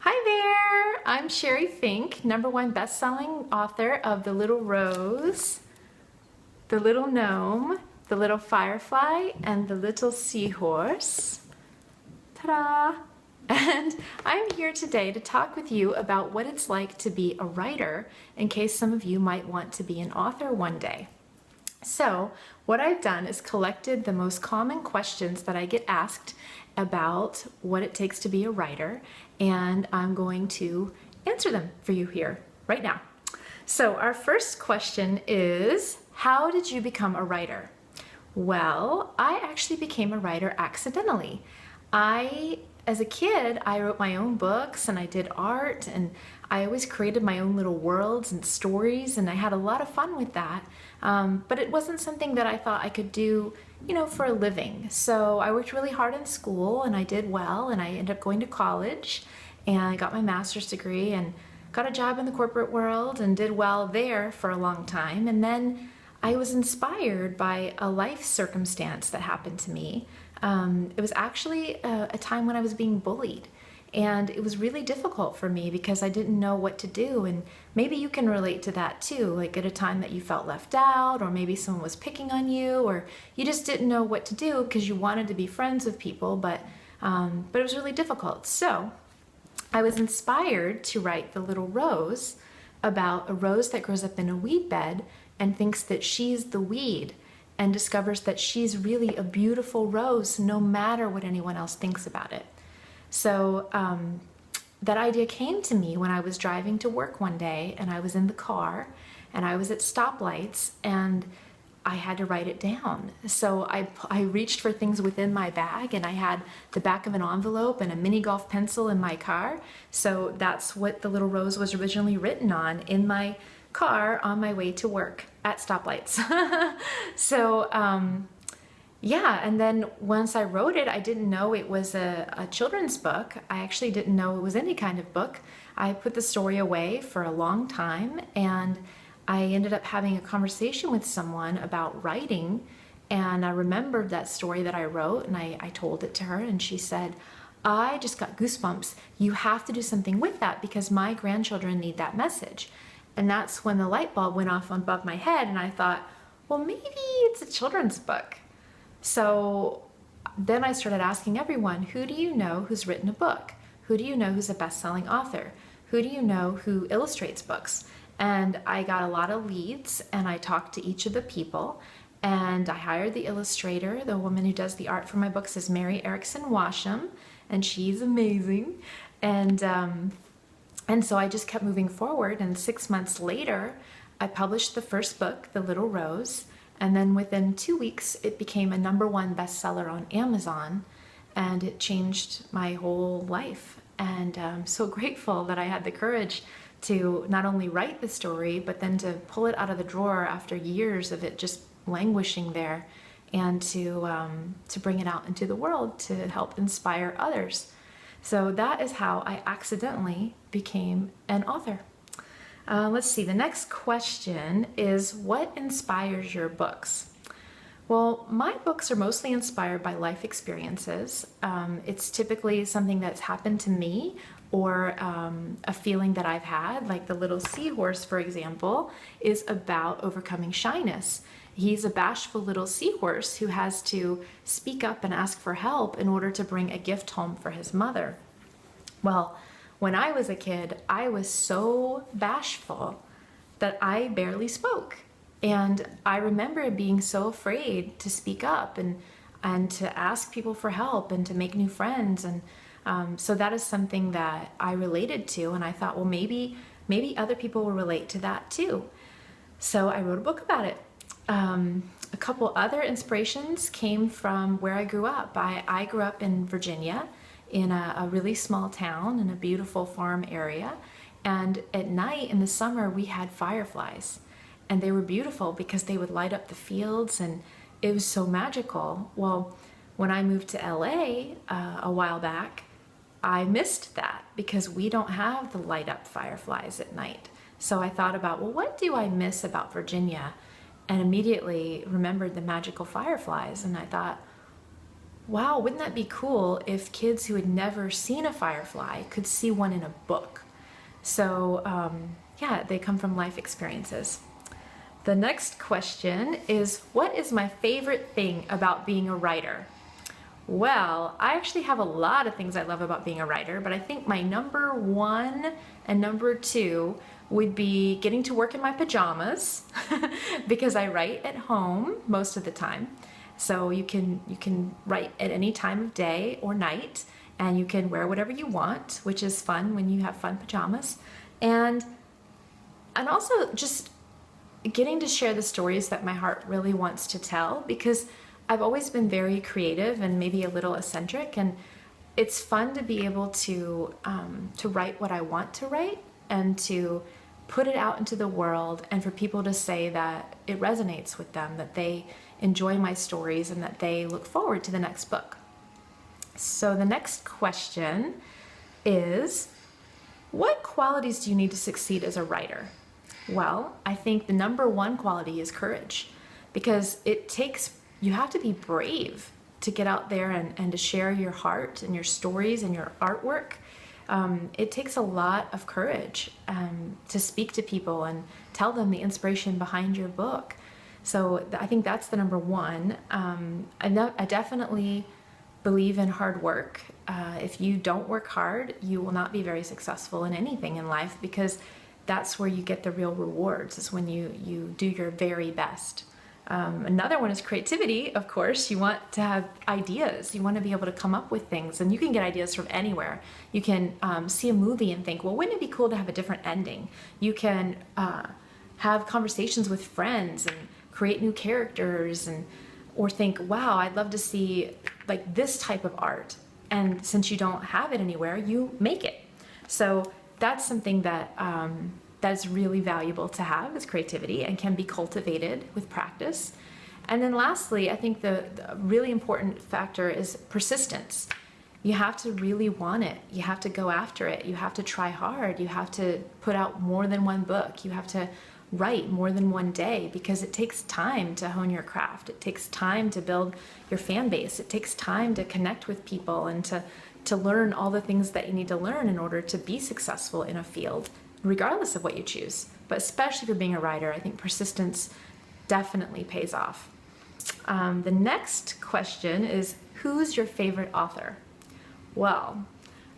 Hi there! I'm Sheri Fink, #1 best-selling author of The Little Rose, The Little Gnome, The Little Firefly, and The Little Seahorse. Ta-da! And I'm here today to talk with you about what it's like to be a writer, in case some of you might want to be an author one day. So what I've done is collected the most common questions that I get asked about what it takes to be a writer, and I'm going to answer them for you here right now. So our first question is, how did you become a writer? Well, I actually became a writer accidentally. As a kid, I wrote my own books and I did art, and I always created my own little worlds and stories, and I had a lot of fun with that. But it wasn't something that I thought I could do, for a living. So I worked really hard in school and I did well, and I ended up going to college and I got my master's degree and got a job in the corporate world and did well there for a long time. And then I was inspired by a life circumstance that happened to me. It was actually a time when I was being bullied, and it was really difficult for me because I didn't know what to do. And maybe you can relate to that too, like at a time that you felt left out, or maybe someone was picking on you, or you just didn't know what to do because you wanted to be friends with people, but it was really difficult. So I was inspired to write The Little Rose, about a rose that grows up in a weed bed and thinks that she's the weed, and discovers that she's really a beautiful rose no matter what anyone else thinks about it. So that idea came to me when I was driving to work one day, and I was in the car and I was at stoplights and I had to write it down. So I reached for things within my bag, and I had the back of an envelope and a mini golf pencil in my car. So that's what The Little Rose was originally written on, in my car on my way to work at stoplights. So yeah, and then once I wrote it, I didn't know it was a children's book. I actually didn't know it was any kind of book. I put the story away for a long time, and I ended up having a conversation with someone about writing, and I remembered that story that I wrote, and I told it to her, and she said, I just got goosebumps. You have to do something with that because my grandchildren need that message. And that's when the light bulb went off above my head, and I thought, well, maybe it's a children's book. So then I started asking everyone, who do you know who's written a book? Who do you know who's a best-selling author? Who do you know who illustrates books? And I got a lot of leads, and I talked to each of the people, and I hired the illustrator. The woman who does the art for my books is Mary Erickson Washam, and she's amazing. And so I just kept moving forward, and 6 months later, I published the first book, The Little Rose, and then within 2 weeks, it became a #1 bestseller on Amazon, and it changed my whole life. And I'm so grateful that I had the courage to not only write the story, but then to pull it out of the drawer after years of it just languishing there, and to bring it out into the world to help inspire others. So that is how I accidentally became an author. Let's see, the next question is, what inspires your books? Well, my books are mostly inspired by life experiences. It's typically something that's happened to me, or a feeling that I've had. Like The Little Seahorse, for example, is about overcoming shyness. He's a bashful little seahorse who has to speak up and ask for help in order to bring a gift home for his mother. Well, when I was a kid, I was so bashful that I barely spoke. And I remember being so afraid to speak up and to ask people for help and to make new friends. And so that is something that I related to, and I thought, well, maybe other people will relate to that too. So I wrote a book about it. A couple other inspirations came from where I grew up. I grew up in Virginia, in a really small town in a beautiful farm area, and at night in the summer we had fireflies, and they were beautiful because they would light up the fields, and it was so magical. Well, when I moved to LA a while back, I missed that because we don't have the light up fireflies at night. So I thought about, well, what do I miss about Virginia? And immediately remembered the magical fireflies, and I thought, Wow, wouldn't that be cool if kids who had never seen a firefly could see one in a book? So, yeah, they come from life experiences. The next question is, what is my favorite thing about being a writer? Well, I actually have a lot of things I love about being a writer, but I think my number one and number two would be getting to work in my pajamas because I write at home most of the time. So you can write at any time of day or night, and you can wear whatever you want, which is fun when you have fun pajamas. And also just getting to share the stories that my heart really wants to tell, because I've always been very creative and maybe a little eccentric, and it's fun to be able to write what I want to write and to put it out into the world, and for people to say that it resonates with them, that they enjoy my stories, and that they look forward to the next book. So the next question is, what qualities do you need to succeed as a writer? Well, I think the number one quality is courage, because you have to be brave to get out there and to share your heart and your stories and your artwork. It takes a lot of courage to speak to people and tell them the inspiration behind your book. So I think that's the number one. I definitely believe in hard work. If you don't work hard, you will not be very successful in anything in life, because that's where you get the real rewards, is when you do your very best. Another one is creativity, of course. You want to have ideas. You want to be able to come up with things, and you can get ideas from anywhere. You can see a movie and think, well, wouldn't it be cool to have a different ending? You can have conversations with friends and create new characters, or think, wow, I'd love to see like this type of art. And since you don't have it anywhere, you make it. So that's something that that's really valuable to have, is creativity, and can be cultivated with practice. And then lastly, I think the really important factor is persistence. You have to really want it. You have to go after it. You have to try hard. You have to put out more than one book. You have to write more than one day, because it takes time to hone your craft. It takes time to build your fan base. It takes time to connect with people and to learn all the things that you need to learn in order to be successful in a field, regardless of what you choose. But especially for being a writer, I think persistence definitely pays off. The next question is, who's your favorite author? Well,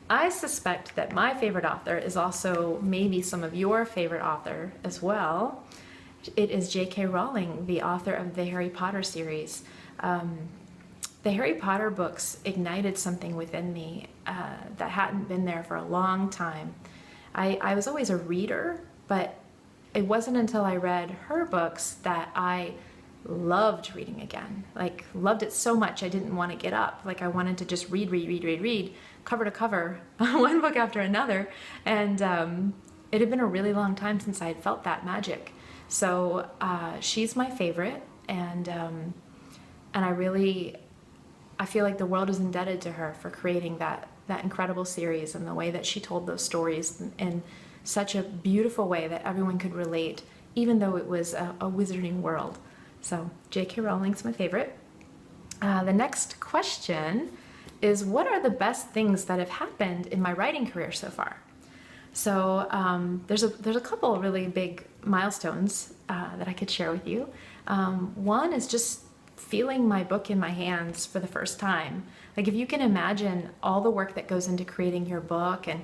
I suspect that my favorite author is also maybe some of your favorite author as well. It is J.K. Rowling, the author of the Harry Potter series. The Harry Potter books ignited something within me that hadn't been there for a long time. I was always a reader, but it wasn't until I read her books that I loved reading again. Like, loved it so much I didn't want to get up. Like, I wanted to just read, cover to cover, one book after another. And it had been a really long time since I had felt that magic. So she's my favorite, and I feel like the world is indebted to her for creating that incredible series, and the way that she told those stories in such a beautiful way that everyone could relate, even though it was a wizarding world. So J.K. Rowling's my favorite. The next question is, what are the best things that have happened in my writing career so far? So there's a couple of really big milestones that I could share with you. One is just feeling my book in my hands for the first time. Like, if you can imagine all the work that goes into creating your book, and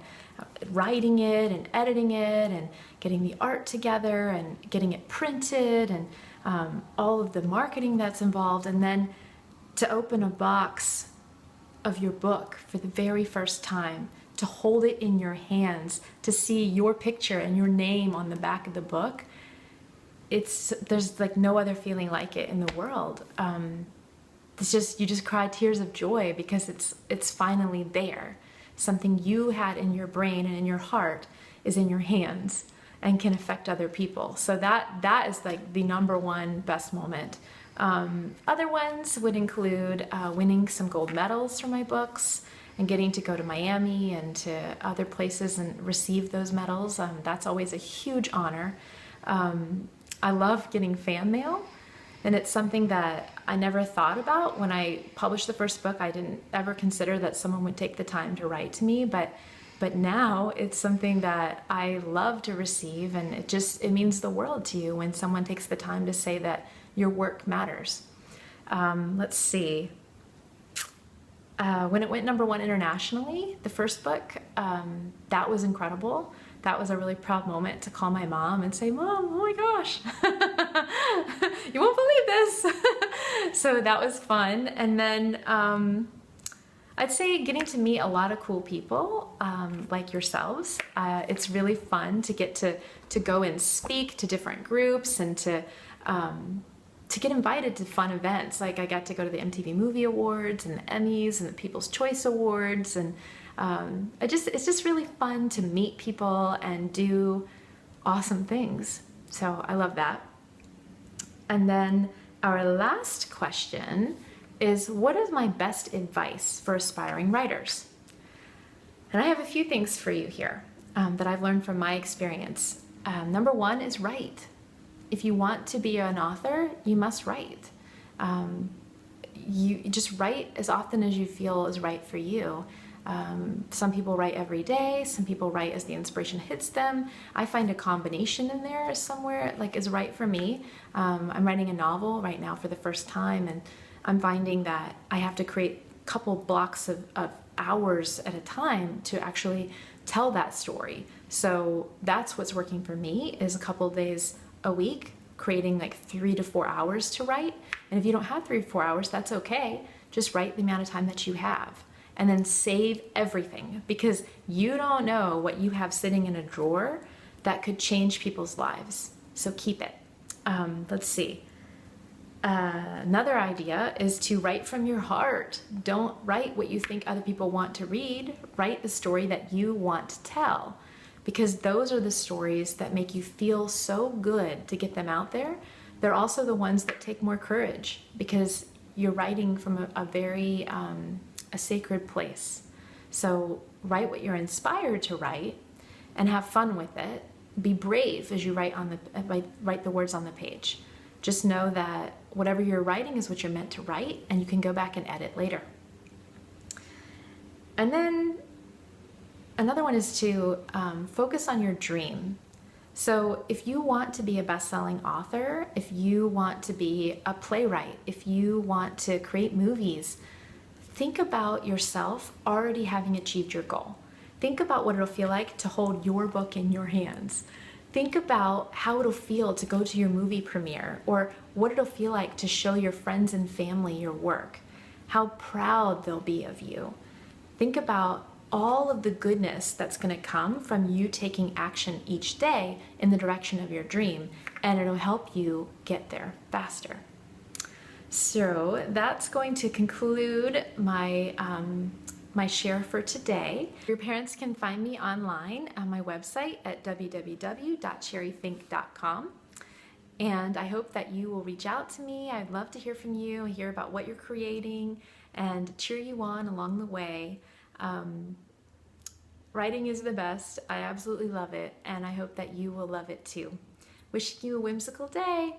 writing it and editing it and getting the art together and getting it printed, and all of the marketing that's involved, and then to open a box of your book for the very first time, to hold it in your hands, to see your picture and your name on the back of the book, there's like no other feeling like it in the world. You just cry tears of joy, because it's finally there. Something you had in your brain and in your heart is in your hands and can affect other people. So that is like the number one best moment. Other ones would include winning some gold medals for my books, and getting to go to Miami and to other places and receive those medals. That's always a huge honor. I love getting fan mail, And it's something that I never thought about when I published the first book. I didn't ever consider that someone would take the time to write to me, but now it's something that I love to receive, and it means the world to you when someone takes the time to say that your work matters. Let's see. When it went #1 internationally, the first book, that was incredible. That was a really proud moment to call my mom and say, "Mom, oh my gosh, you won't believe this." So that was fun. And then I'd say getting to meet a lot of cool people like yourselves. It's really fun to get to go and speak to different groups and to get invited to fun events. Like I got to go to the MTV Movie Awards and the Emmys and the People's Choice Awards, and it's just really fun to meet people and do awesome things. So I love that. And then our last question is, what is my best advice for aspiring writers? And I have a few things for you here that I've learned from my experience. #1 is write. If you want to be an author, you must write. You just write as often as you feel is right for you. Some people write every day, some people write as the inspiration hits them. I find a combination in there somewhere like is right for me. I'm writing a novel right now for the first time, and I'm finding that I have to create a couple blocks of hours at a time to actually tell that story. So that's what's working for me, is a couple days a week, creating like 3 to 4 hours to write. And if you don't have 3 or 4 hours, that's okay. Just write the amount of time that you have. And then save everything, because you don't know what you have sitting in a drawer that could change people's lives. So keep it. Let's see. Another idea is to write from your heart. Don't write what you think other people want to read. Write the story that you want to tell, because those are the stories that make you feel so good to get them out there. They're also the ones that take more courage, because you're writing from a very a sacred place. So write what you're inspired to write and have fun with it. Be brave as you write the words on the page. Just know that whatever you're writing is what you're meant to write, and you can go back and edit later. And then another one is to focus on your dream. So if you want to be a best-selling author, if you want to be a playwright, if you want to create movies, think about yourself already having achieved your goal. Think about what it'll feel like to hold your book in your hands. Think about how it'll feel to go to your movie premiere, or what it'll feel like to show your friends and family your work, how proud they'll be of you. Think about all of the goodness that's going to come from you taking action each day in the direction of your dream, and it'll help you get there faster. So that's going to conclude my my share for today. Your parents can find me online on my website at www.sherifink.com. And I hope that you will reach out to me. I'd love to hear from you, hear about what you're creating, and cheer you on along the way. Writing is the best. I absolutely love it, and I hope that you will love it too. Wishing you a whimsical day.